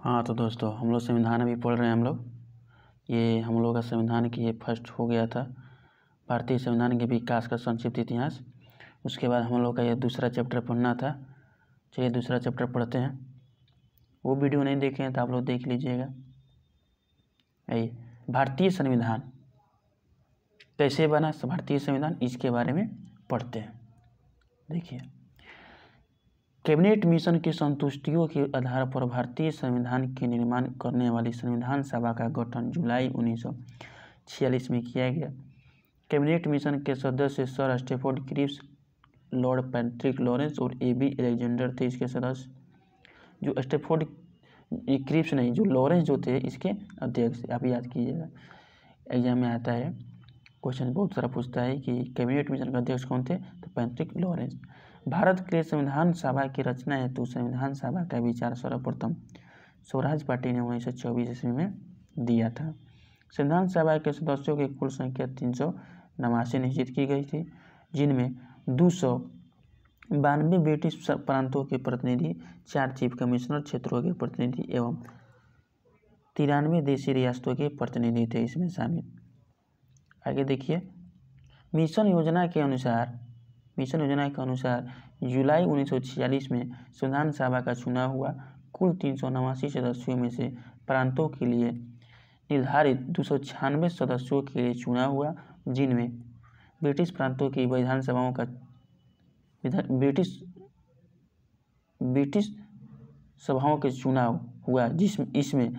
हाँ तो दोस्तों हम लोग संविधान अभी पढ़ रहे हैं। ये हम लोग का संविधान की ये फर्स्ट हो गया था, भारतीय संविधान के विकास का संक्षिप्त इतिहास। उसके बाद हम लोग का ये दूसरा चैप्टर पढ़ना था। चलिए दूसरा चैप्टर पढ़ते हैं। वो वीडियो नहीं देखे हैं तो आप लोग देख लीजिएगा। भारतीय संविधान कैसे बना, भारतीय संविधान, इसके बारे में पढ़ते हैं। देखिए, कैबिनेट मिशन की संतुष्टियों के आधार पर भारतीय संविधान के निर्माण करने वाली संविधान सभा का गठन जुलाई 1946 में किया गया। कैबिनेट मिशन के सदस्य sir Stafford Cripps, lord Patrick Lawrence और ए.बी. अलेक्जेंडर थे इसके सदस्य। जो स्टैफोर्ड क्रिप्स नहीं, जो लॉरेंस जो थे इसके अध्यक्ष। आप याद कीजिएगा, एग्जाम में आता है, क्वेश्चन बहुत सारा पूछता है कि कैबिनेट मिशन के अध्यक्ष कौन थे, तो पैट्रिक लॉरेंस। भारत के संविधान सभा की रचना हेतु संविधान सभा का विचार सर्वप्रथम स्वराज पार्टी ने 1924 ईस्वी में दिया था। संविधान सभा के सदस्यों की कुल संख्या 389 निश्चित की गई थी, जिनमें 292 ब्रिटिश प्रांतों के प्रतिनिधि, 4 चीफ कमिश्नर क्षेत्रों के प्रतिनिधि एवं 93 देशी रियासतों के प्रतिनिधि थे इसमें शामिल। आगे देखिए, मिशन योजना के अनुसार जुलाई 1946 में संविधान सभा का चुनाव हुआ। कुल 389 सदस्यों में से प्रांतों के लिए निर्धारित 296 सदस्यों के लिए चुनाव हुआ, जिनमें ब्रिटिश प्रांतों की विधानसभाओं का ब्रिटिश सभाओं के चुनाव हुआ, इसमें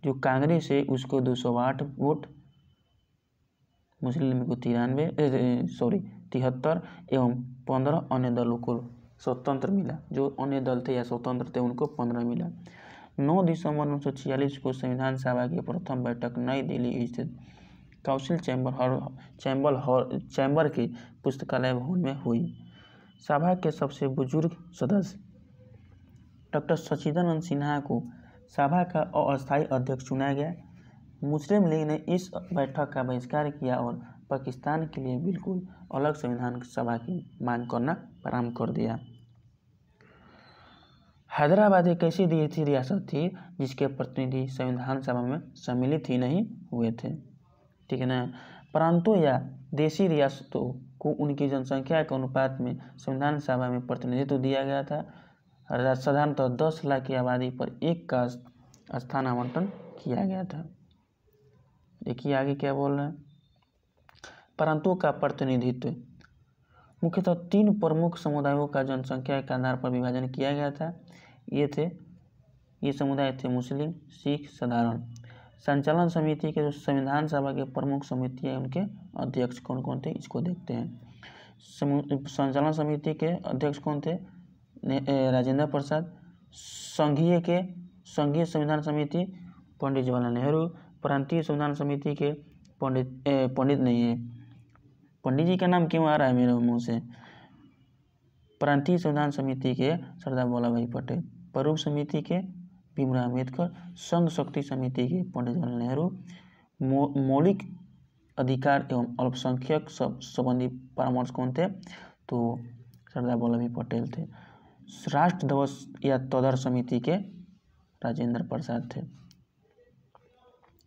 जो कांग्रेस है उसको 208 वोट, मुस्लिम को 73 एवं 15 अन्य दलों को स्वतंत्र मिला। जो अन्य दल थे या स्वतंत्र थे उनको 15 मिला। 9 दिसंबर 1946 को संविधान सभा की प्रथम बैठक नई दिल्ली स्थित काउंसिल चैम्बर के पुस्तकालय भवन में हुई। सभा के सबसे बुजुर्ग सदस्य डॉक्टर सच्चिदानंद सिन्हा को सभा का अस्थायी अध्यक्ष चुना गया। मुस्लिम लीग ने इस बैठक का बहिष्कार किया और पाकिस्तान के लिए बिल्कुल अलग संविधान सभा की मांग करना प्रारंभ कर दिया। हैदराबाद एक ऐसी रियासत थी जिसके प्रतिनिधि संविधान सभा में सम्मिलित ही नहीं हुए थे, ठीक है ना। प्रांतों या देशी रियासतों को उनकी जनसंख्या के अनुपात में संविधान सभा में प्रतिनिधित्व दिया गया था। साधारणतः 10 लाख की आबादी पर एक का स्थान आवंटन किया गया था। देखिए आगे क्या बोल रहे हैं। प्रांतों का प्रतिनिधित्व मुख्यतः 3 प्रमुख समुदायों का जनसंख्या के आधार पर विभाजन किया गया था। ये समुदाय थे मुस्लिम, सिख, साधारण। संचालन समिति के जो संविधान सभा के प्रमुख समितियां, उनके अध्यक्ष कौन कौन थे इसको देखते हैं। संचालन समिति के अध्यक्ष कौन थे, राजेंद्र प्रसाद। संघीय संविधान समिति पंडित जवाहरलाल नेहरू। प्रांतीय संविधान समिति के पंडित नहीं है, पंडित जी का नाम क्यों आ रहा है मेरे मुंह से। प्रांतीय संविधान समिति के सरदार वल्लभ भाई पटेल। प्रारूप समिति के भीमराव अम्बेडकर। संघ शक्ति समिति के पंडित जवाहरलाल नेहरू। मौलिक अधिकार एवं अल्पसंख्यक संबंधी परामर्श कौन थे, तो सरदार वल्लभ भाई पटेल थे। राष्ट्र ध्वज या तदर समिति के राजेंद्र प्रसाद थे।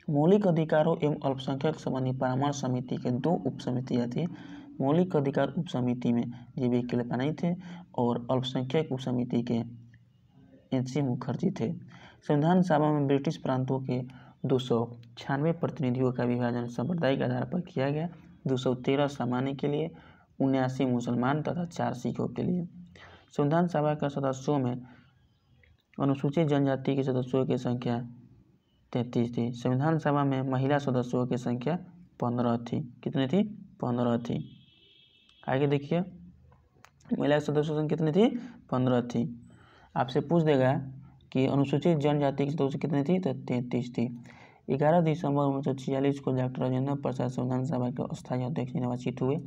मौलिक अधिकारों एवं अल्पसंख्यक संबंधी परामर्श समिति के 2 उपसमितियां थी। मौलिक अधिकार उपसमिति में जी.बी. कृपलानी थे और अल्पसंख्यक उपसमिति के एन.सी. मुखर्जी थे। संविधान सभा में ब्रिटिश प्रांतों के 296 प्रतिनिधियों का विभाजन सांप्रदायिक आधार पर किया गया। 213 सामान्य के लिए, 79 मुसलमान तथा 4 सिखों के लिए। संविधान सभा के सदस्यों में अनुसूचित जनजाति के सदस्यों की संख्या 33 थी। संविधान सभा में महिला सदस्यों की संख्या 15 थी। कितनी थी? 15 थी। आगे देखिए, महिला सदस्यों की कितनी थी? 15 थी। आपसे पूछ देगा कि अनुसूचित जनजाति की सदस्य कितनी थी, तो 33 थी। 11 दिसंबर 1946 को डॉक्टर राजेंद्र प्रसाद संविधान सभा के अस्थायी अध्यक्ष निर्वाचित हुए।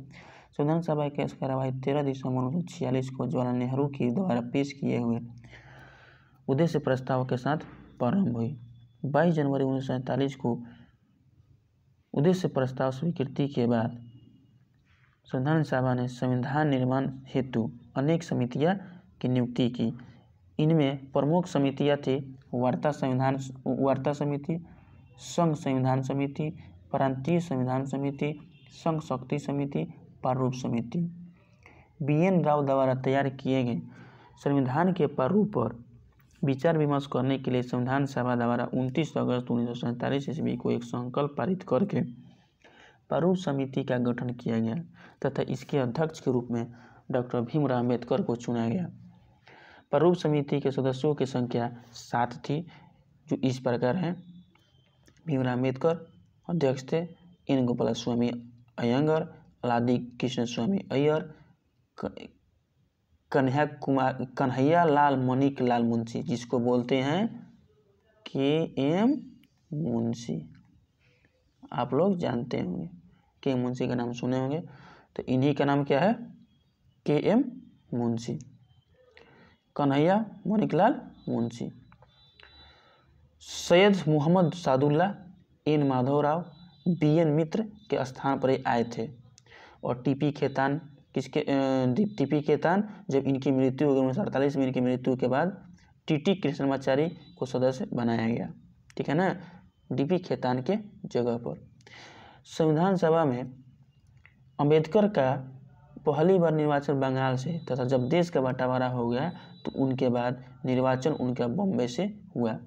संविधान सभा की कार्यवाही 13 दिसंबर 1946 को जवाहरलाल नेहरू के द्वारा पेश किए हुए उद्देश्य प्रस्ताव के साथ प्रारंभ हुई। 22 जनवरी 1947 को उद्देश्य प्रस्ताव स्वीकृति के बाद संविधान सभा ने संविधान निर्माण हेतु अनेक समितियां की नियुक्ति की। इनमें प्रमुख समितियां थी वार्ता समिति, संघ संविधान समिति, प्रांतीय संविधान समिति, संघ शक्ति समिति, प्रारूप समिति। BN राव द्वारा तैयार किए गए संविधान के प्रारूप पर विचार विमर्श करने के लिए संविधान सभा द्वारा 29 अगस्त 1947 ईस्वी को एक संकल्प पारित करके प्रारूप समिति का गठन किया गया तथा इसके अध्यक्ष के रूप में डॉक्टर भीमराव अम्बेडकर को चुना गया। प्रारूप समिति के सदस्यों की संख्या 7 थी, जो इस प्रकार हैं। भीमराव अम्बेडकर अध्यक्ष थे, N. गोपालस्वामी अयंगर, लादी कृष्ण स्वामी अय्यर, कन्हैया लाल मणिक लाल मुंशी, जिसको बोलते हैं KM मुंशी। आप लोग जानते होंगे, KM मुंशी का नाम सुने होंगे, तो इन्हीं का नाम क्या है, KM Munshi, Kanhaiya Maneklal Munshi. Syed Mohammad Sadulla, N. Madhavrao, BN मित्र के स्थान पर आए थे। और टीपी खेतान जब इनकी मृत्यु हो गई 1948 में, इनकी मृत्यु के बाद TT कृष्णमाचारी को सदस्य बनाया गया, ठीक है ना, DP खेतान के जगह पर। संविधान सभा में अंबेडकर का पहली बार निर्वाचन बंगाल से तथा जब देश का बंटवारा हो गया तो उनके बाद निर्वाचन उनका बॉम्बे से हुआ।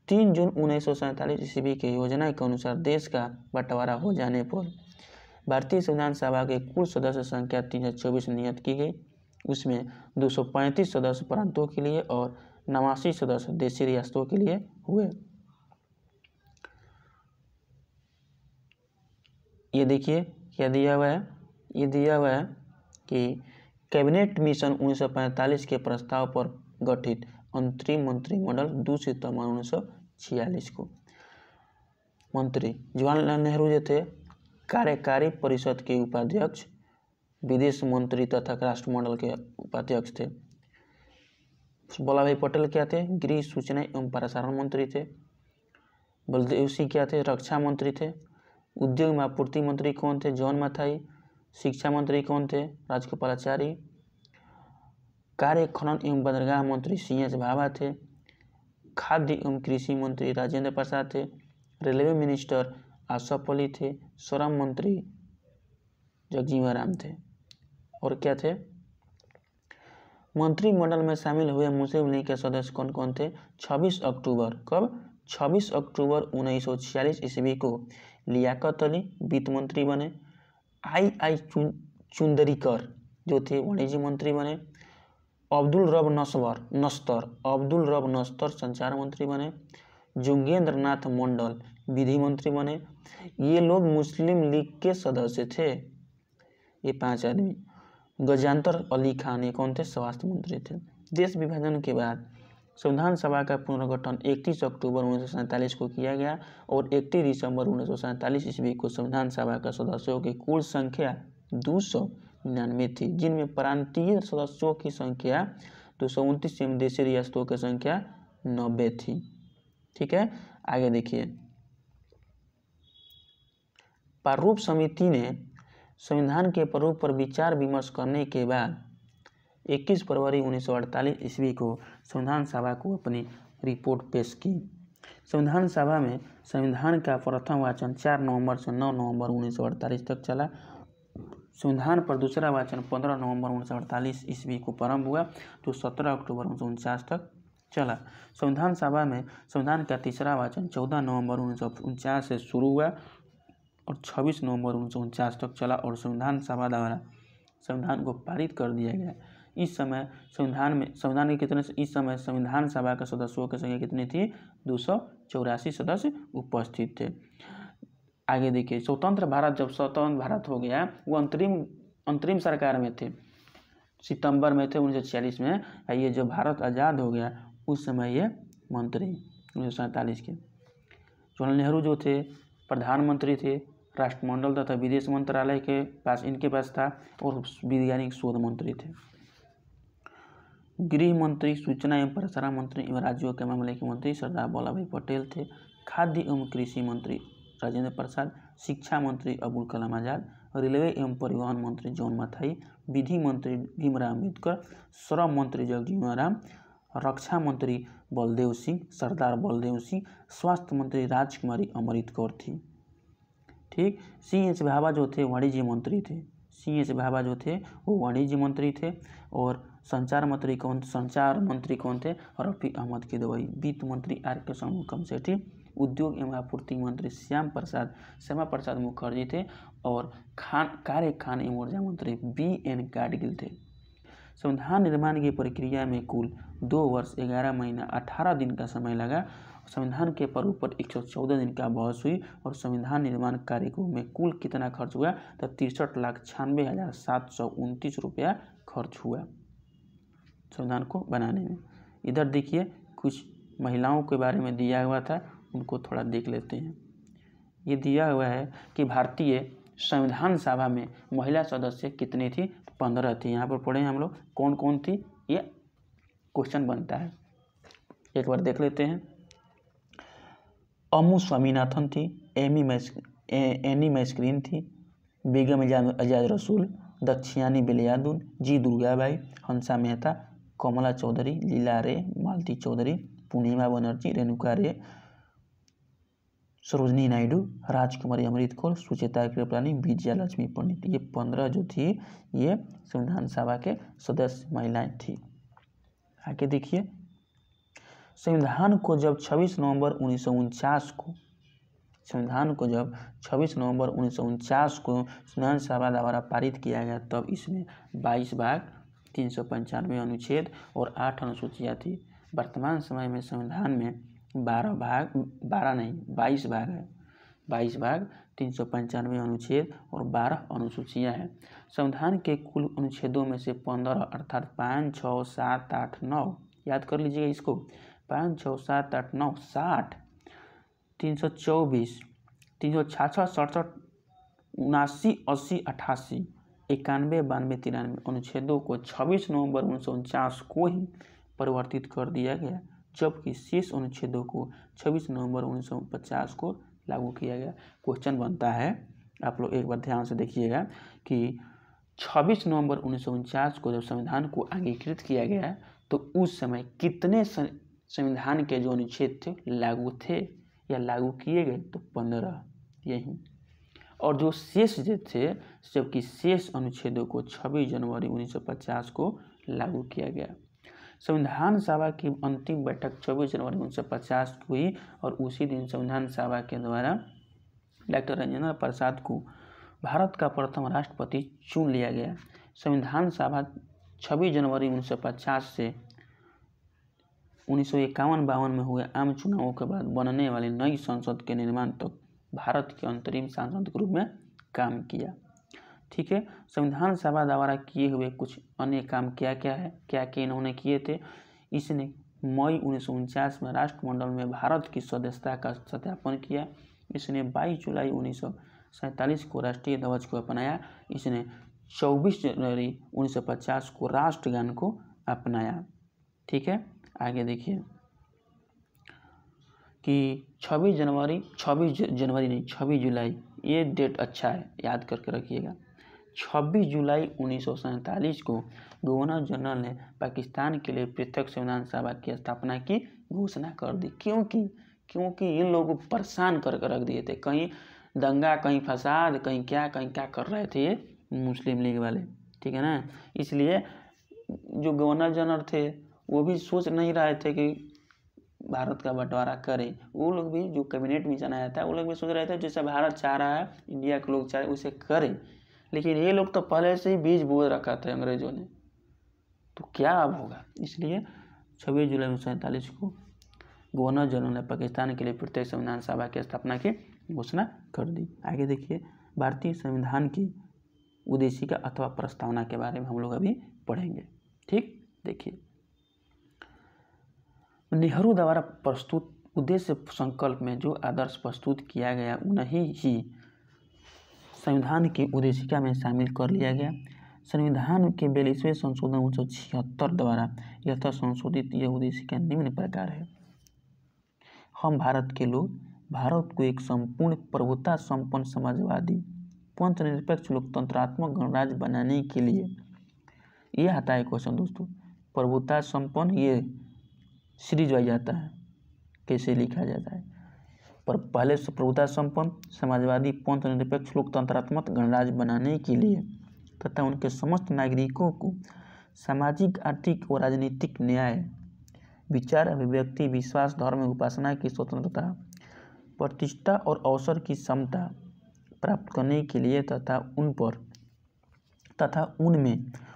3 जून 1947 ईस्वी के योजना के अनुसार देश का बंटवारा हो जाने पर भारतीय संविधान सभा के कुल सदस्य संख्या 324 नियत की गई। उसमें 235 सदस्य प्रांतों के लिए और 89 सदस्य देशी रियासतों के लिए हुए। ये देखिए क्या दिया हुआ है, ये दिया हुआ है कि कैबिनेट मिशन 1945 के प्रस्ताव पर गठित अंतरिम मंत्रिमंडल 2 सितंबर 1946 को मंत्री जवाहरलाल नेहरू जो थे कार्यकारी परिषद के उपाध्यक्ष, विदेश मंत्री तथा राष्ट्रमंडल के उपाध्यक्ष थे। वल्लभ भाई पटेल क्या थे, गृह सूचना एवं प्रसारण मंत्री थे। बलदेव सिंह क्या थे, रक्षा मंत्री थे। उद्योग एवं आपूर्ति मंत्री कौन थे, जॉन मथाई। शिक्षा मंत्री कौन थे, राजगोपालाचारी। कार्य खनन एवं बंदरगाह मंत्री CH भाभा थे। खाद्य एवं कृषि मंत्री राजेंद्र प्रसाद थे। रेलवे मिनिस्टर आशफ अली थे। श्रम मंत्री जगजीवन राम थे। और क्या थे, मंत्रिमंडल में शामिल हुए मुस्लिम लीग के सदस्य कौन कौन थे। 26 अक्टूबर, कब, 26 अक्टूबर 1946 ईस्वी को लियाकत अली वित्त मंत्री बने। I. चुंदरीकर जो थे वाणिज्य मंत्री बने। अब्दुल रब नस्तर संचार मंत्री बने। जोगेंद्र नाथ मंडल विधि मंत्री बने। ये लोग मुस्लिम लीग के सदस्य थे, ये 5 आदमी। गजानतर अली खान ये कौन थे, स्वास्थ्य मंत्री थे। देश विभाजन के बाद संविधान सभा का पुनर्गठन 31 अक्टूबर 1947 को किया गया और 31 दिसंबर 1947 ईस्वी को संविधान सभा का सदस्यों की कुल संख्या 299 थी, जिनमें प्रांतीय सदस्यों की संख्या 229 एवं देशी रियासतों की संख्या 90 थी। ठीक है, आगे देखिए। प्रारूप समिति ने संविधान के प्रारूप पर विचार विमर्श करने के बाद 21 फरवरी 1948 ईस्वी को संविधान सभा को अपनी रिपोर्ट पेश की। संविधान सभा में संविधान का प्रथम वाचन 4 नवंबर से 9 नवंबर 1948 तक चला। संविधान पर दूसरा वाचन 15 नवंबर 1948 ईस्वी को प्रारंभ हुआ तो 17 अक्टूबर 1949 तक चला। संविधान सभा में संविधान का तीसरा वाचन 14 नवंबर 1949 से शुरू हुआ और 26 नवंबर 1949 तक चला और संविधान सभा द्वारा संविधान को पारित कर दिया गया। इस समय संविधान सभा के सदस्यों की संख्या कितनी थी, 284 सदस्य उपस्थित थे। आगे देखिए, स्वतंत्र भारत जब स्वतंत्र भारत हो गया वो अंतरिम सरकार में थे, सितंबर में थे 1946 में। ये जब भारत आज़ाद हो गया उस समय ये मंत्री 1947 के जवाहरलाल नेहरू जो थे प्रधानमंत्री थे, राष्ट्रमंडल तथा विदेश मंत्रालय के पास इनके पास था और वैज्ञानिक शोध मंत्री थे। गृह मंत्री, सूचना एवं प्रसारण मंत्री एवं राज्यों के मामले के मंत्री सरदार वल्लभ भाई पटेल थे। खाद्य एवं कृषि मंत्री राजेंद्र प्रसाद, शिक्षा मंत्री अबुल कलाम आजाद, रेलवे एवं परिवहन मंत्री जॉन मथाई, विधि मंत्री भीमराव अम्बेडकर, श्रम मंत्री जगजीवन राम, रक्षा मंत्री बलदेव सिंह, सरदार बलदेव सिंह, स्वास्थ्य मंत्री राजकुमारी अमृत कौर थी। ठीक, सी.एच. भाभा जो थे वाणिज्य मंत्री थे, सी.एच. भाभा जो थे वो वाणिज्य मंत्री थे। और संचार मंत्री कौन थे? रफ़ी अहमद किदवई। वित्त मंत्री R.K. षणमुगम सेठी। उद्योग एवं आपूर्ति मंत्री श्यामा प्रसाद मुखर्जी थे। और खान एवं ऊर्जा मंत्री B.N. गाडगिल थे। संविधान निर्माण की प्रक्रिया में कुल 2 वर्ष 11 महीना 18 दिन का समय लगा। संविधान के प्रारूप पर 114 दिन का बहस हुई और संविधान निर्माण कार्य में कुल कितना खर्च हुआ? तो 63,96,729 रुपया खर्च हुआ संविधान को बनाने में। इधर देखिए कुछ महिलाओं के बारे में दिया हुआ था, उनको थोड़ा देख लेते हैं। ये दिया हुआ है कि भारतीय संविधान सभा में महिला सदस्य कितनी थी? 15 थी। यहाँ पर पढ़े हम लोग कौन कौन थी, ये क्वेश्चन बनता है। एक बार देख लेते हैं। अम्मू स्वामीनाथन थी, एनी मैस्क्रीन थी, बेगम आजाद रसूल, दक्षियानी बेलियादुन, जी दुर्गाबाई, हंसा मेहता, कमला चौधरी, लीला रे, मालती चौधरी, पूर्णिमा बनर्जी, रेणुका रे, सरोजनी नायडू, राजकुमारी अमृत कौर, सुचेता कृपलानी, विजया लक्ष्मी पंडित। ये 15 जो थी ये संविधान सभा के सदस्य महिलाएं थी। आगे देखिए, संविधान को जब 26 नवंबर 1949 को संविधान सभा द्वारा पारित किया गया, तब इसमें 22 भाग, 395 अनुच्छेद और 8 अनुसूचियाँ थी। वर्तमान समय में संविधान में 22 भाग है। 22 भाग, 395 अनुच्छेद और 12 अनुसूचियाँ हैं। संविधान के कुल अनुच्छेदों में से 15 अर्थात 5, 6, 7, 8, 9 याद कर लीजिएगा इसको। 5, 6, 7, 8, 9, 60, 324, 366, 67, 79, 80, 88, 91, 92, 93 अनुच्छेदों को 26 नवंबर 1949 को ही परिवर्तित कर दिया गया, जबकि शेष अनुच्छेदों को 26 नवंबर 1950 को लागू किया गया। क्वेश्चन बनता है, आप लोग एक बार ध्यान से देखिएगा कि 26 नवंबर 1949 को जब संविधान को अंगीकृत किया गया तो उस समय कितने संविधान के जो अनुच्छेद थे लागू थे या लागू किए गए? तो 15 यही। और जो शेष जो थे, जबकि शेष अनुच्छेदों को 26 जनवरी 1950 को लागू किया गया। संविधान सभा की अंतिम बैठक 24 जनवरी 1950 को हुई और उसी दिन संविधान सभा के द्वारा डॉक्टर राजेंद्र प्रसाद को भारत का प्रथम राष्ट्रपति चुन लिया गया। संविधान सभा 26 जनवरी 1950 से 1951-52 में हुए आम चुनावों के बाद बनने वाली नई संसद के निर्माण तक भारत के अंतरिम सांसद के रूप में काम किया। ठीक है, संविधान सभा द्वारा किए हुए कुछ अन्य काम क्या इन्होंने किए थे? इसने मई 1949 में राष्ट्रमंडल में भारत की सदस्यता का सत्यापन किया। इसने 22 जुलाई 1947 को राष्ट्रीय ध्वज को अपनाया। इसने 24 जनवरी 1950 को राष्ट्रगान को अपनाया। ठीक है, आगे देखिए कि 26 जुलाई ये डेट अच्छा है, याद करके रखिएगा। 26 जुलाई 1947 को गवर्नर जनरल ने पाकिस्तान के लिए पृथक संविधान सभा की स्थापना की घोषणा कर दी। क्योंकि इन लोगों को परेशान करके रख दिए थे, कहीं दंगा, कहीं फसाद, कहीं क्या कर रहे थे ये मुस्लिम लीग वाले। ठीक है ना, इसलिए जो गवर्नर जनरल थे वो भी सोच नहीं रहे थे कि भारत का बंटवारा करें। वो लोग भी जो कैबिनेट मिशन आया था वो लोग भी सोच रहे थे जैसा भारत चाह रहा है, इंडिया के लोग चाह रहे उसे करें, लेकिन ये लोग तो पहले से ही बीज बो रखा था अंग्रेजों ने, तो क्या अब होगा। इसलिए 26 जुलाई 1947 को गवर्नर जनरल ने पाकिस्तान के लिए प्रत्येक संविधान सभा की स्थापना की घोषणा कर दी। आगे देखिए, भारतीय संविधान की उद्देशिका अथवा प्रस्तावना के बारे में हम लोग अभी पढ़ेंगे। ठीक, देखिए, नेहरू द्वारा प्रस्तुत उद्देश्य संकल्प में जो आदर्श प्रस्तुत किया गया उन्हीं ही संविधान की उद्देशिका में शामिल कर लिया गया। संविधान के 42वें संशोधन 1976 द्वारा यथा संशोधित यह उद्देशिका निम्न प्रकार है। हम भारत के लोग भारत को एक संपूर्ण प्रभुता संपन्न समाजवादी पंचनिरपेक्ष लोकतंत्रात्मक गणराज्य बनाने के लिए, यह आता है क्वेश्चन दोस्तों, प्रभुता संपन्न, ये सीरीज वाइज आता है कैसे लिखा जाता है। पर पहले से प्रभुता संपन्न समाजवादी पंथ निरपेक्ष लोकतंत्रात्मक गणराज्य बनाने के लिए तथा उनके समस्त नागरिकों को सामाजिक, आर्थिक और राजनीतिक न्याय, विचार, अभिव्यक्ति, विश्वास, धर्म, उपासना की स्वतंत्रता, प्रतिष्ठा और अवसर की समता प्राप्त करने के लिए तथा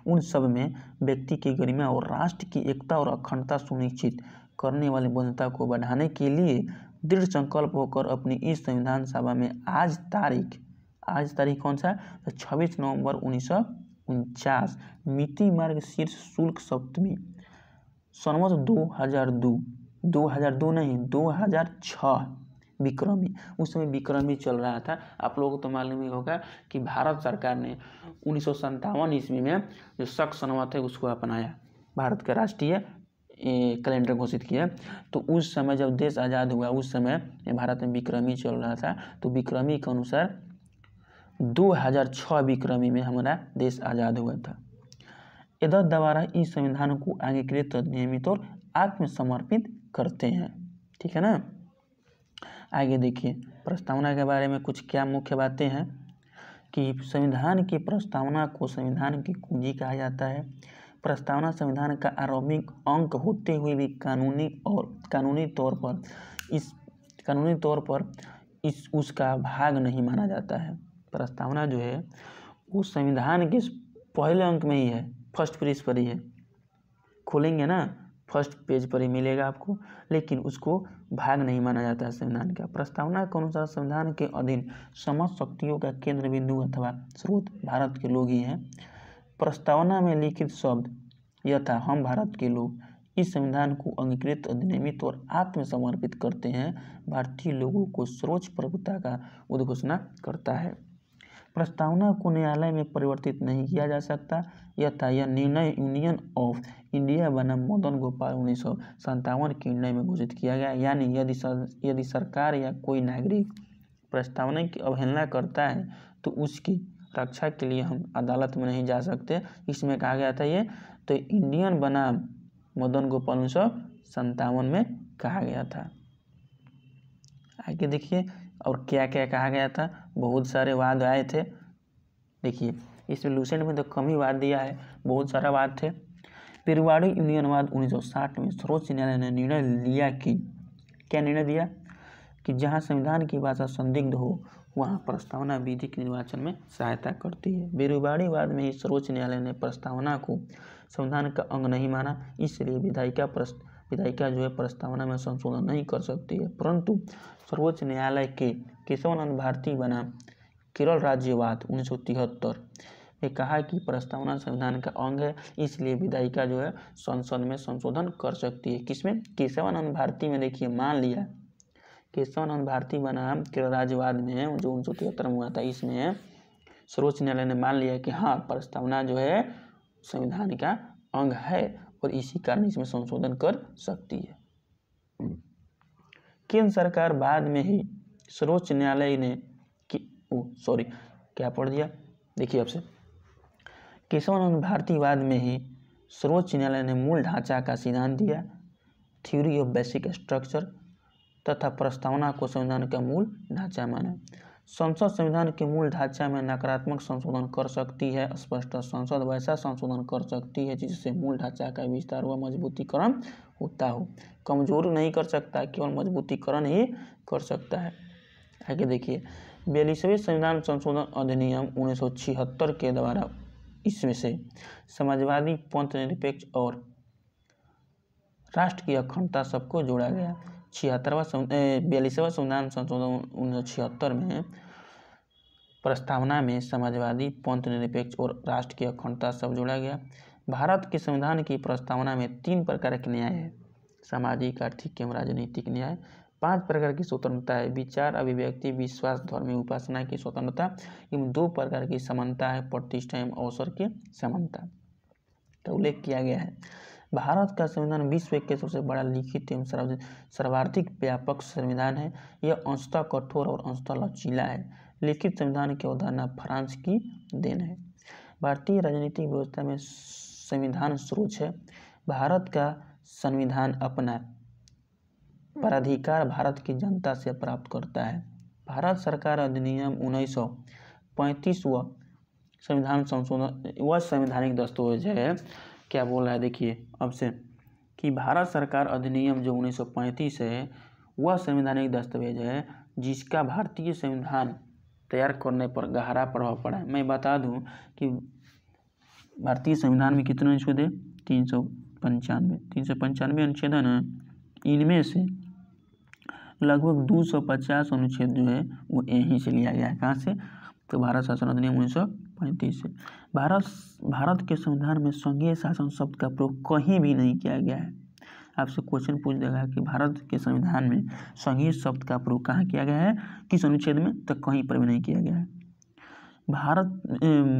उन सब में व्यक्ति की गरिमा और राष्ट्र की एकता और अखंडता सुनिश्चित करने वाली बद्धता को बढ़ाने के लिए दृढ़ संकल्प होकर अपनी इस संविधान सभा में आज तारीख कौन सा, 26 नवंबर 1949 मिति मार्गशीर्ष शुक्ल सप्तमी संवत 2006 विक्रमी, उस समय विक्रमी चल रहा था। आप लोगों को तो मालूम ही होगा कि भारत सरकार ने 1957 ईस्वी में जो शक संवत है उसको अपनाया, भारत का राष्ट्रीय कैलेंडर घोषित किया। तो उस समय जब देश आज़ाद हुआ उस समय भारत में विक्रमी चल रहा था। तो विक्रमी के अनुसार 2006 विक्रमी में हमारा देश आज़ाद हुआ था। इधर द्वारा इस संविधान को अंगीकृत, नियमित और आत्मसमर्पित करते हैं। ठीक है ना। आगे देखिए प्रस्तावना के बारे में कुछ क्या मुख्य बातें हैं कि संविधान की प्रस्तावना को संविधान की कुंजी कहा जाता है। प्रस्तावना संविधान का आरंभिक अंक होते हुए भी कानूनी तौर पर उसका भाग नहीं माना जाता है। प्रस्तावना जो है वो संविधान के पहले अंक में ही है, फर्स्ट पेज पर ही है। खोलेंगे ना फर्स्ट पेज पर ही मिलेगा आपको, लेकिन उसको भाग नहीं माना जाता है संविधान का। प्रस्तावना के अनुसार संविधान के अधीन समस्त शक्तियों का केंद्र बिंदु अथवा स्रोत भारत के लोग ही हैं। प्रस्तावना में लिखित शब्द यथा हम भारत के लोग इस संविधान को अंगीकृत, अधिनियमित और आत्मसमर्पित करते हैं भारतीय लोगों को सर्वोच्च प्रभुता का उद्घोषणा करता है। प्रस्तावना को न्यायालय में परिवर्तित नहीं किया जा सकता। यथा यह निर्णय यूनियन ऑफ इंडिया बनाम मदन गोपाल 1957 के निर्णय में घोषित किया गया। यानी यदि सरकार या कोई नागरिक प्रस्तावना की अवहेलना करता है तो उसकी रक्षा के लिए हम अदालत में नहीं जा सकते। इसमें कहा गया था ये तो इंडियन बनाम मदन गोपाल 1957 में कहा गया था। आगे देखिए और क्या क्या कहा गया था, बहुत सारे वाद आए थे। देखिए इसमें लूसेंट में तो कम ही वाद दिया है, बहुत सारा वाद थे। पिरवाड़ी यूनियनवाद 1960 में सर्वोच्च न्यायालय ने निर्णय लिया कि क्या निर्णय दिया कि जहां संविधान की भाषा संदिग्ध हो वहां प्रस्तावना विधि के निर्वाचन में सहायता करती है। बेरुबाड़ीवाद में ही सर्वोच्च न्यायालय ने प्रस्तावना को संविधान का अंग नहीं माना, इसलिए विधायिका जो है प्रस्तावना में संशोधन नहीं कर सकती है। परंतु सर्वोच्च न्यायालय के केशवानंद भारती बनाम केरल राज्यवाद 1973 में कहा कि प्रस्तावना संविधान का अंग है, इसलिए विधायिका जो है संसद में संशोधन कर सकती है। किसमें? केशवानंद भारती में। देखिए मान लिया केशवानंद भारती बनाम केरल राज्यवाद में जो 1973 में हुआ था, इसमें सर्वोच्च न्यायालय ने मान लिया कि हाँ प्रस्तावना जो है संविधान का अंग है और इसी कारण इसमें संशोधन कर सकती है। केंद्र सरकार बाद में ही सर्वोच्च न्यायालय ने क्या पढ़ दिया, देखिए आपसे केशवानंद भारतीवाद में ही सर्वोच्च न्यायालय ने मूल ढांचा का सिद्धांत दिया, थ्योरी ऑफ बेसिक स्ट्रक्चर, तथा प्रस्तावना को संविधान का मूल ढांचा माना। संसद संविधान के मूल ढांचा में नकारात्मक संशोधन कर सकती है। स्पष्ट संसद वैसा संशोधन कर सकती है जिससे मूल ढांचा का विस्तार व मजबूतीकरण होता हो, कमजोर नहीं कर सकता, केवल मजबूतीकरण ही कर सकता है। आगे देखिए 42वें संविधान संशोधन अधिनियम 1976 के द्वारा इसमें से समाजवादी, पंथ निरपेक्ष और राष्ट्र की अखंडता सबको जोड़ा गया। 42वां संविधान संशोधन 1976 में प्रस्तावना में समाजवादी, पंथ निरपेक्ष और राष्ट्र की अखंडता सब जोड़ा गया। भारत के संविधान की प्रस्तावना में 3 प्रकार के न्याय है, सामाजिक, आर्थिक एवं राजनीतिक न्याय। 5 प्रकार की स्वतंत्रता है, विचार, अभिव्यक्ति, विश्वास, धर्म, उपासना की स्वतंत्रता एवं 2 प्रकार की समानता है, प्रतिष्ठा एवं अवसर की समानता का उल्लेख किया गया है। भारत का संविधान विश्व के सबसे बड़ा लिखित एवं सर्वाधिक व्यापक संविधान है। यह अंशतः कठोर और अंशतः लचीला है। लिखित संविधान की अवधारणा फ्रांस की देन है। भारतीय राजनीतिक व्यवस्था में संविधान सर्वोच्च है। भारत का संविधान अपना प्राधिकार भारत की जनता से प्राप्त करता है। भारत सरकार अधिनियम 1935 व संविधान संशोधन वह संवैधानिक दस्तावेज है। क्या बोल रहा है देखिए अब से कि भारत सरकार अधिनियम जो 1935 है वह संवैधानिक दस्तावेज है जिसका भारतीय संविधान तैयार करने पर गहरा प्रभाव पड़ा है। मैं बता दूं कि भारतीय संविधान में कितने अनुच्छेद है? 395 अनुच्छेद है ना। इनमें से लगभग 250 अनुच्छेद जो है वो यहीं से लिया गया है। कहाँ से? तो भारत शासन अधिनियम 1935 से। भारत के संविधान में संघीय शासन शब्द का प्रयोग कहीं भी नहीं किया गया है। आपसे क्वेश्चन पूछ देगा कि भारत के संविधान में संघीय शब्द का प्रयोग कहाँ किया गया है, किस अनुच्छेद में? तो कहीं पर भी नहीं किया गया है।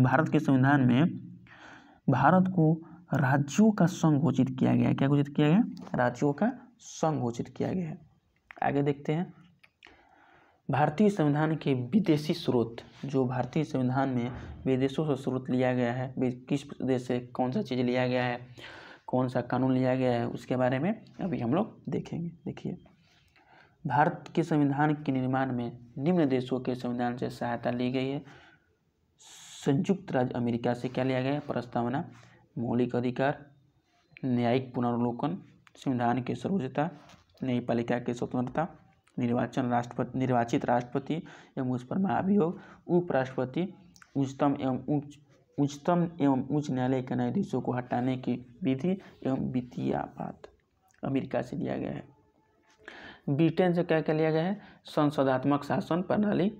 भारत के संविधान में भारत को राज्यों का संघ घोषित किया गया है। क्या घोषित किया गया? राज्यों का संघ घोषित किया गया है। आगे देखते हैं भारतीय संविधान के विदेशी स्रोत। जो भारतीय संविधान में विदेशों से स्रोत लिया गया है, किस देश से कौन सा चीज़ लिया गया है, कौन सा कानून लिया गया है, उसके बारे में अभी हम लोग देखेंगे। देखिए भारत के संविधान के निर्माण में निम्न देशों के संविधान से सहायता ली गई है। संयुक्त राज्य अमेरिका से क्या लिया गया है? प्रस्तावना, मौलिक अधिकार, न्यायिक पुनर्वलोकन, संविधान की सर्वोच्चता, न्यायपालिका की स्वतंत्रता, निर्वाचित राष्ट्रपति एवं उस पर महाभियोग, उपराष्ट्रपति, उच्चतम एवं उच्च न्यायालय के न्यायाधीशों को हटाने की विधि एवं वित्तीय आपात अमेरिका से लिया गया है। ब्रिटेन से क्या क्या लिया गया है? संसदात्मक शासन प्रणाली,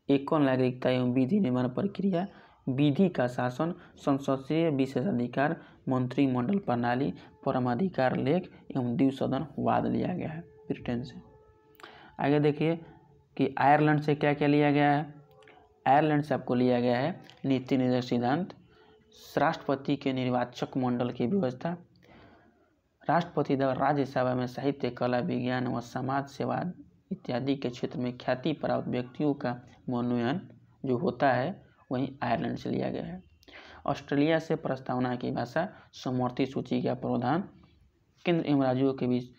एकल नागरिकता एवं विधि निर्माण प्रक्रिया, विधि का शासन, संसदीय विशेषाधिकार, मंत्रिमंडल प्रणाली, परमाधिकार लेख एवं द्विसदन वाद लिया गया है ब्रिटेन से। आगे देखिए कि आयरलैंड से क्या क्या लिया गया है। आयरलैंड से आपको लिया गया है नीति निर्देश सिद्धांत, राष्ट्रपति के निर्वाचक मंडल की व्यवस्था, राष्ट्रपति द्वारा राज्यसभा में साहित्य, कला, विज्ञान व समाज सेवा इत्यादि के क्षेत्र में ख्याति प्राप्त व्यक्तियों का मनोनयन जो होता है वहीं आयरलैंड से लिया गया है। ऑस्ट्रेलिया से प्रस्तावना की भाषा, समवर्ती सूची का प्रावधान, केंद्र एवं राज्यों के बीच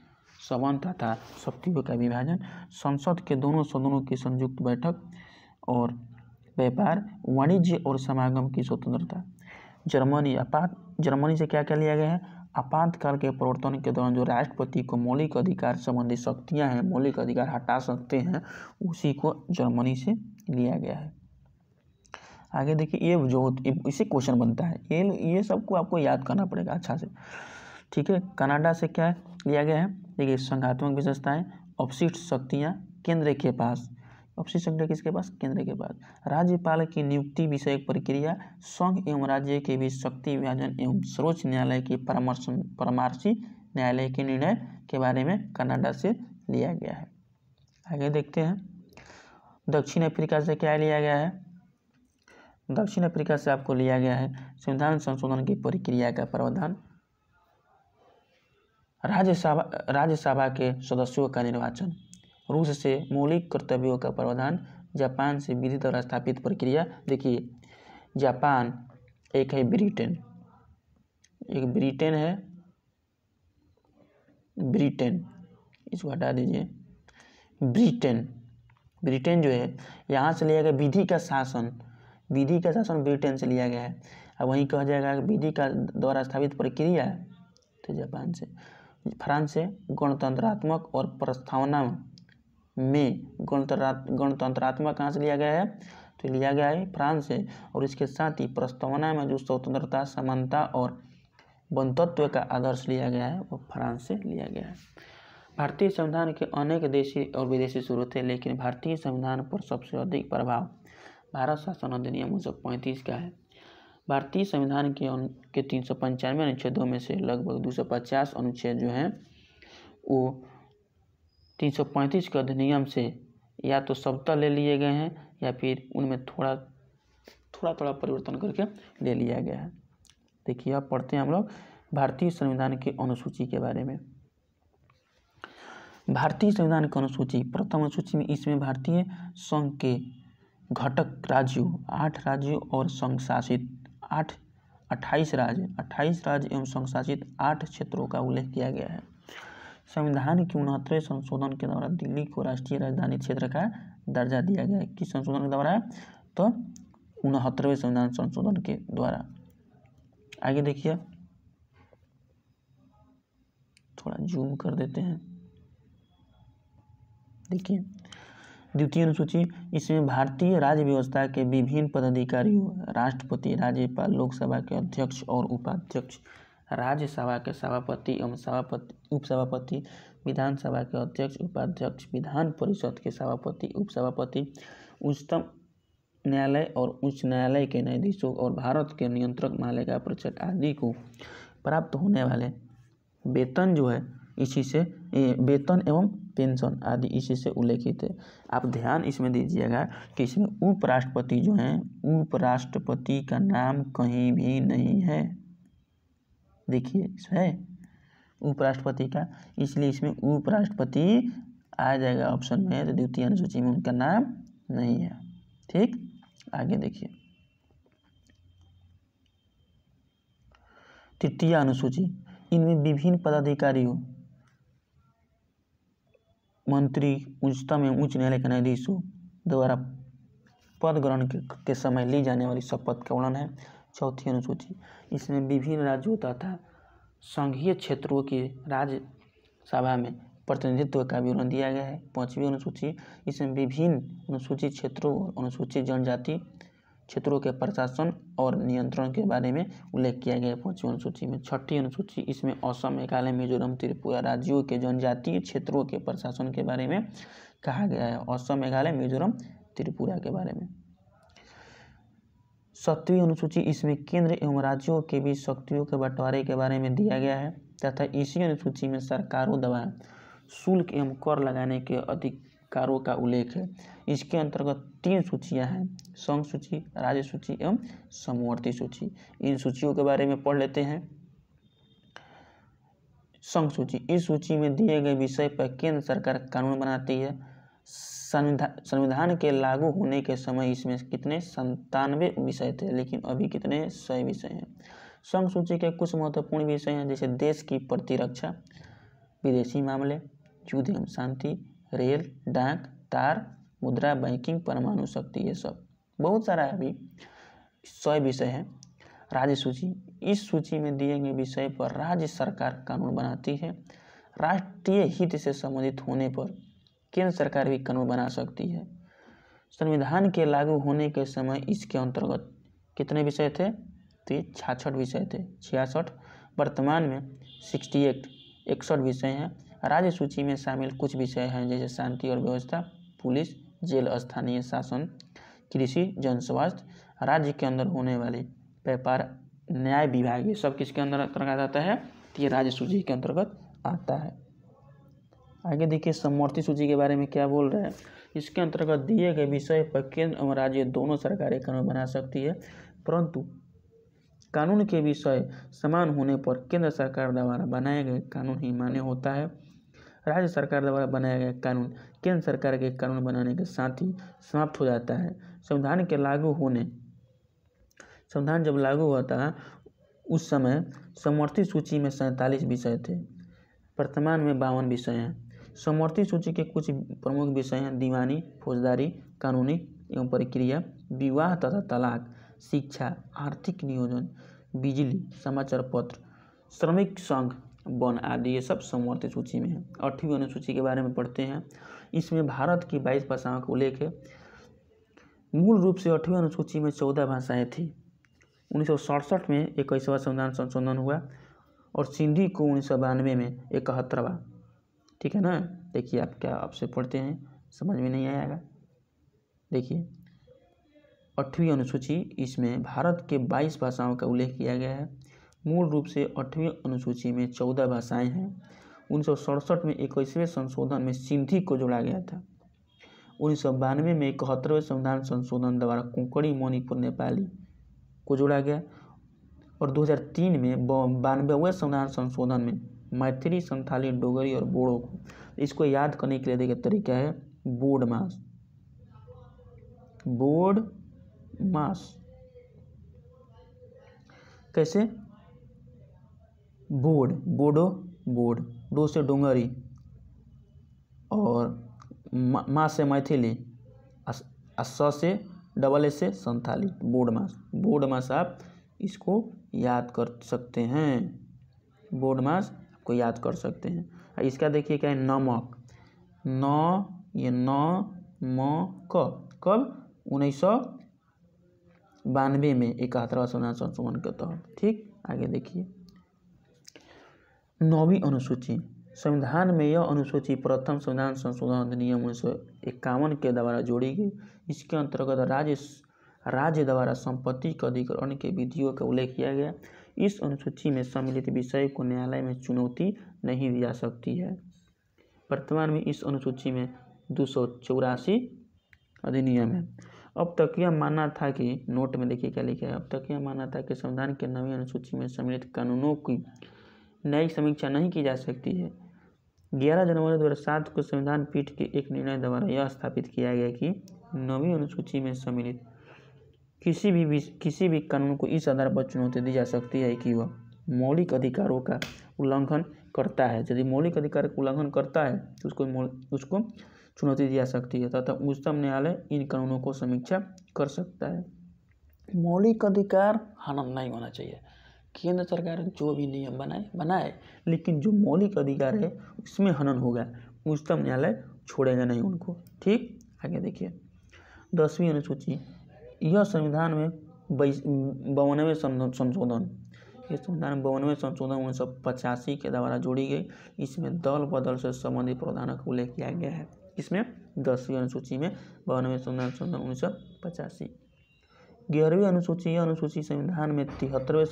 संबंध तथा शक्तियों का विभाजन, संसद के दोनों सदनों की संयुक्त बैठक और व्यापार, वाणिज्य और समागम की स्वतंत्रता। जर्मनी से क्या क्या लिया गया है? आपातकाल के प्रवर्तन के दौरान जो राष्ट्रपति को मौलिक अधिकार संबंधी शक्तियां हैं, मौलिक अधिकार हटा सकते हैं, उसी को जर्मनी से लिया गया है। आगे देखिए ये जो इसी क्वेश्चन बनता है, ये सबको आपको याद करना पड़ेगा अच्छा से, ठीक है। कनाडा से क्या लिया गया है? देखिए संघात्मक विशेषताएं, अपशिष्ट शक्तियां केंद्र के पास, अपशिष्ट शक्तियां किसके पास? केंद्र के पास। राज्यपाल की नियुक्ति विषयक प्रक्रिया, संघ एवं राज्य के बीच शक्ति विभाजन एवं सर्वोच्च न्यायालय के परामर्शी न्यायालय के निर्णय के बारे में कनाडा से लिया गया है। आगे देखते हैं दक्षिण अफ्रीका से क्या लिया गया है? दक्षिण अफ्रीका से आपको लिया गया है संविधान संशोधन की प्रक्रिया का प्रावधान, राज्यसभा के सदस्यों का निर्वाचन, रूस से मौलिक कर्तव्यों का प्रावधान, जापान से विधि द्वारा स्थापित प्रक्रिया। देखिए जापान एक है ब्रिटेन, एक ब्रिटेन है, ब्रिटेन इसको हटा दीजिए। ब्रिटेन जो है यहाँ से लिया गया विधि का शासन ब्रिटेन से लिया गया है। अब वहीं कहा जाएगा विधि का द्वारा स्थापित प्रक्रिया तो जापान से। फ्रांस से गणतंत्रात्मक और प्रस्तावना में गणतंत्रात्मक कहाँ से लिया गया है? तो लिया गया है फ्रांस से, और इसके साथ ही प्रस्तावना में जो स्वतंत्रता, समानता और बंधुत्व का आदर्श लिया गया है वो फ्रांस से लिया गया है। भारतीय संविधान के अनेक देशी और विदेशी स्रोत थे, लेकिन भारतीय संविधान पर सबसे अधिक प्रभाव भारत शासन अधिनियम 1935 का है। भारतीय संविधान के 395 अनुच्छेदों में से लगभग 250 अनुच्छेद जो हैं वो 335 के अधिनियम से या तो सबता ले लिए गए हैं या फिर उनमें थोड़ा परिवर्तन करके ले लिया गया है। देखिए अब पढ़ते हैं हम लोग भारतीय संविधान की अनुसूची के बारे में। भारतीय संविधान की अनुसूची, प्रथम अनुसूची में इसमें भारतीय संघ के घटक राज्यों 8 राज्यों और संघ शासित 8 28 राज्य 28 राज्य एवं संशासित 8 क्षेत्रों का उल्लेख किया गया है। संविधान के 69वें संशोधन के द्वारा दिल्ली को राष्ट्रीय राजधानी क्षेत्र का दर्जा दिया गया है। किस संशोधन के द्वारा? तो 69वें संविधान संशोधन के द्वारा। आगे देखिए, थोड़ा जूम कर देते हैं। देखिए, द्वितीय अनुसूची, इसमें भारतीय राज्य व्यवस्था के विभिन्न पदाधिकारियों, राष्ट्रपति, राज्यपाल, लोकसभा के अध्यक्ष और उपाध्यक्ष, राज्यसभा के सभापति एवं उपसभापति, विधानसभा के अध्यक्ष, उपाध्यक्ष, विधान परिषद के सभापति, उपसभापति, उच्चतम न्यायालय और उच्च न्यायालय के न्यायाधीशों और भारत के नियंत्रक महालेखा परीक्षक आदि को प्राप्त होने वाले वेतन जो है इसी से, वेतन एवं पेंशन आदि इसी से उल्लेखित है। आप ध्यान इसमें दीजिएगा कि इसमें उपराष्ट्रपति जो हैं, उपराष्ट्रपति का नाम कहीं भी नहीं है। देखिए, इसमें उपराष्ट्रपति का, इसलिए इसमें उपराष्ट्रपति आ जाएगा ऑप्शन में, तो द्वितीय अनुसूची में उनका नाम नहीं है। ठीक, आगे देखिए, तृतीय अनुसूची, इनमें विभिन्न पदाधिकारियों, मंत्री, उच्चतम एवं उच्च न्यायालय के न्यायाधीशों द्वारा पद ग्रहण के समय ली जाने वाली शपथ का वर्णन है। चौथी अनुसूची, इसमें विभिन्न राज्यों तथा संघीय क्षेत्रों की राज्यसभा में प्रतिनिधित्व का विवरण दिया गया है। पांचवी अनुसूची, इसमें विभिन्न अनुसूचित क्षेत्रों और अनुसूचित जनजाति क्षेत्रों के प्रशासन और नियंत्रण के बारे में उल्लेख किया गया है पांचवी अनुसूची में। छठी अनुसूची, इसमें असम, मेघालय, मिजोरम, त्रिपुरा राज्यों के जनजातीय क्षेत्रों के प्रशासन के बारे में कहा गया है। असम, मेघालय, मिजोरम, त्रिपुरा के बारे में। सातवीं अनुसूची, इसमें केंद्र एवं राज्यों के बीच शक्तियों के बंटवारे के बारे में दिया गया है तथा इसी अनुसूची में सरकारों द्वारा शुल्क एवं कर लगाने के अधिकारों का उल्लेख है। इसके अंतर्गत 3 सूचियां हैं, संघ सूची, राज्य सूची एवं समवर्ती सूची। इन सूचियों के बारे में पढ़ लेते हैं। संघ सूची, इस सूची में दिए गए विषय पर केंद्र सरकार कानून बनाती है। संविधान के लागू होने के समय इसमें कितने 97 विषय थे, लेकिन अभी कितने 100 विषय हैं। संघ सूची के कुछ महत्वपूर्ण विषय हैं, जैसे देश की प्रतिरक्षा, विदेशी मामले, युद्ध एवं शांति, रेल, डाक, तार, मुद्रा, बैंकिंग, परमाणु शक्ति, ये सब बहुत सारा अभी 100 विषय है। राज्य सूची, इस सूची में दिए गए विषय पर राज्य सरकार कानून बनाती है। राष्ट्रीय हित से संबंधित होने पर केंद्र सरकार भी कानून बना सकती है। संविधान के लागू होने के समय इसके अंतर्गत कितने विषय थे? तो 66 विषय थे, 66। वर्तमान में 61 विषय हैं। राज्य सूची में शामिल कुछ विषय हैं, जैसे शांति और व्यवस्था, पुलिस, जेल, स्थानीय शासन, कृषि, जनस्वास्थ्य, राज्य के अंदर होने वाले व्यापार, न्याय विभाग, ये सब किसके अंतर्गत आता है? तो ये राज्य सूची के अंतर्गत आता है। आगे देखिए, समवर्ती सूची के बारे में क्या बोल रहा है। इसके अंतर्गत दिए गए विषय पर केंद्र और राज्य दोनों सरकारें कानून बना सकती है, परंतु कानून के विषय समान होने पर केंद्र सरकार द्वारा बनाए गए कानून ही मान्य होता है। राज्य सरकार द्वारा बनाया गया कानून केंद्र सरकार के कानून बनाने के साथ ही समाप्त हो जाता है। संविधान जब लागू हुआ था उस समय समवर्ती सूची में 47 विषय थे, वर्तमान में 52 विषय हैं। समवर्ती सूची के कुछ प्रमुख विषय हैं, दीवानी, फौजदारी, कानूनी एवं प्रक्रिया, विवाह तथा तलाक, शिक्षा, आर्थिक नियोजन, बिजली, समाचार पत्र, श्रमिक संघ, वन आदि, ये सब समवर्ती सूची में है। 8वीं अनुसूची के बारे में पढ़ते हैं। इसमें भारत की 22 भाषाओं का उल्लेख है। मूल रूप से 8वीं अनुसूची में 14 भाषाएं थी। 1967 में 21वां संविधान संशोधन हुआ और सिंधी को 1992 में 71वां। ठीक है ना। देखिए, आप क्या आपसे पढ़ते हैं, समझ में नहीं आएगा। देखिए, 8वीं अनुसूची, इसमें भारत के 22 भाषाओं का उल्लेख किया गया है। मूल रूप से 8वीं अनुसूची में 14 भाषाएं हैं। 1967 में 21वें संशोधन में सिंधी को जोड़ा गया था। 1992 में 71वें संविधान संशोधन द्वारा कोंकणी, मणिपुर, नेपाली को जोड़ा गया और 2003 में 92वें संविधान संशोधन में मैथिली, संथाली, डोगरी और बोडो को। इसको याद करने के लिए देखिए तरीका है बोर्ड मास। कैसे? बोड, बोडो, बोड, डो से डोंगरी, और माँ से मैथिली, स से डबल एस से संथाली, बोड मास। बोड मास आप इसको याद कर सकते हैं, बोड मास आपको याद कर सकते हैं। इसका देखिए क्या है, नमक, ये न म क, कब? 1992 में 71वां संविधान संशोधन के तहत। ठीक, आगे देखिए 9वीं अनुसूची। संविधान में यह अनुसूची प्रथम संविधान संशोधन अधिनियम 1951 के द्वारा जोड़ी गई। इसके अंतर्गत राज्य द्वारा संपत्ति के अधिग्रहण के विधियों का उल्लेख किया गया। इस अनुसूची में सम्मिलित विषय को न्यायालय में चुनौती नहीं दी जा सकती है। वर्तमान में इस अनुसूची में 284 अधिनियम है। अब तक यह मानना था कि, नोट में देखिए क्या लिखा है, अब तक यह मानना था कि संविधान के 9वीं अनुसूची में सम्मिलित कानूनों की न्यायिक समीक्षा नहीं की जा सकती है। 11 जनवरी 2007 को संविधान पीठ के एक निर्णय द्वारा यह स्थापित किया गया कि 9वीं अनुसूची में सम्मिलित किसी भी कानून को इस आधार पर चुनौती दी जा सकती है कि वह मौलिक अधिकारों का उल्लंघन करता है। यदि मौलिक अधिकार का उल्लंघन करता है तो उसको चुनौती दी जा सकती है तथा उच्चतम न्यायालय इन कानूनों को समीक्षा कर सकता है। मौलिक अधिकार हनन नहीं होना चाहिए। केंद्र सरकार जो भी नियम बनाए, लेकिन जो मौलिक अधिकार है उसमें हनन होगा, उच्चतम न्यायालय छोड़ेगा नहीं उनको। ठीक, आगे देखिए 10वीं अनुसूची। यह संविधान में 92वें संशोधन, ये संविधान 92वें संशोधन 1985 के द्वारा जोड़ी गई। इसमें दल बदल से संबंधित प्रावधानों का उल्लेख किया गया है। इसमें 10वीं अनुसूची में 92वें संशोधन 1985। 11वीं अनुसूची। यह अनुसूची संविधान में 73वें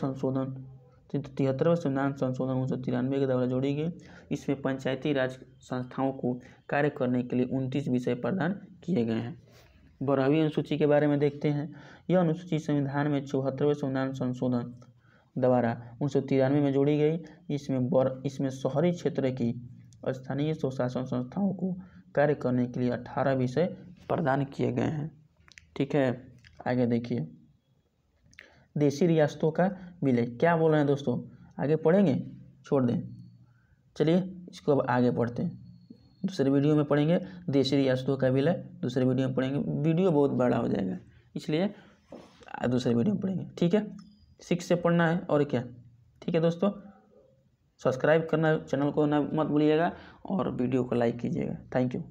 संविधान संशोधन 1993 के द्वारा जोड़ी गई। इसमें पंचायती राज संस्थाओं को कार्य करने के लिए 29 विषय प्रदान किए गए हैं। 12वीं अनुसूची के बारे में देखते हैं। यह अनुसूची संविधान में 74वें संविधान संशोधन द्वारा 1993 में जोड़ी गई। इसमें शहरी क्षेत्र की स्थानीय स्वशासन संस्थाओं को कार्य करने के लिए 18 विषय प्रदान किए गए हैं। ठीक है, आगे देखिए देशी रियासतों का विलय। क्या बोल रहे हैं दोस्तों, आगे पढ़ेंगे? छोड़ दें, चलिए इसको अब आगे पढ़ते हैं। दूसरे वीडियो में पढ़ेंगे देशी रियासतों का विलय, दूसरे वीडियो में पढ़ेंगे। वीडियो बहुत बड़ा हो जाएगा, इसलिए दूसरे वीडियो में पढ़ेंगे। ठीक है, 6 से पढ़ना है और क्या। ठीक है दोस्तों, सब्सक्राइब करना चैनल को ना मत भूलिएगा और वीडियो को लाइक कीजिएगा। Thank you.